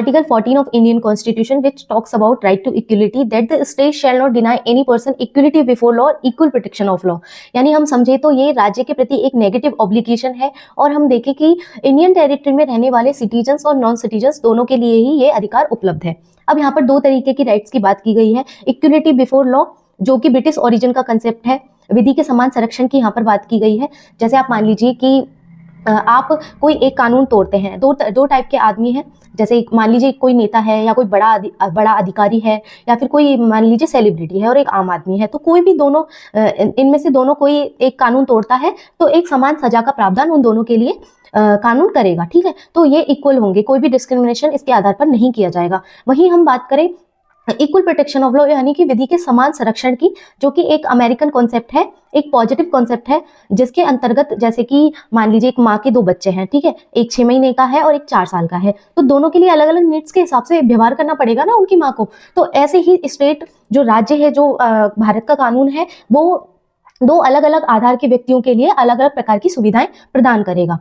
Article 14 of Indian constitution which talks about right to equality that the state shall not deny any person equality before law और equal protection of law. यानी हम समझे तो ये राज्य के प्रति एक नेगेटिव ऑब्लिगेशन है, और हम देखें कि इंडियन टेरिटरी में रहने वाले सिटीजन्स और नॉन सिटीजन्स दोनों के लिए ही ये अधिकार उपलब्ध है। अब यहाँ पर दो तरीके की राइट्स की बात की गई है। इक्वलिटी बिफोर लॉ जो कि ब्रिटिश ओरिजिन का कंसेप्ट है, विधि के समान संरक्षण की यहाँ पर बात की गई है। जैसे आप मान लीजिए कि आप कोई एक कानून तोड़ते हैं, दो टाइप के आदमी हैं, जैसे मान लीजिए कोई नेता है या कोई बड़ा अधिकारी है, या फिर कोई मान लीजिए सेलिब्रिटी है और एक आम आदमी है, तो कोई भी दोनों इनमें से दोनों कोई एक कानून तोड़ता है तो एक समान सजा का प्रावधान उन दोनों के लिए कानून करेगा, ठीक है। तो ये इक्वल होंगे, कोई भी डिस्क्रिमिनेशन इसके आधार पर नहीं किया जाएगा। वहीं हम बात करें इक्वल प्रोटेक्शन ऑफ लॉ यानी कि विधि के समान संरक्षण की, जो कि एक अमेरिकन कॉन्सेप्ट है, एक पॉजिटिव कॉन्सेप्ट है, जिसके अंतर्गत जैसे कि मान लीजिए एक माँ के दो बच्चे हैं, ठीक है, एक 6 महीने का है और एक 4 साल का है, तो दोनों के लिए अलग अलग नीड्स के हिसाब से व्यवहार करना पड़ेगा ना उनकी माँ को। तो ऐसे ही स्टेट जो राज्य है, जो भारत का कानून है, वो दो अलग अलग आधार के व्यक्तियों के लिए अलग अलग प्रकार की सुविधाएं प्रदान करेगा।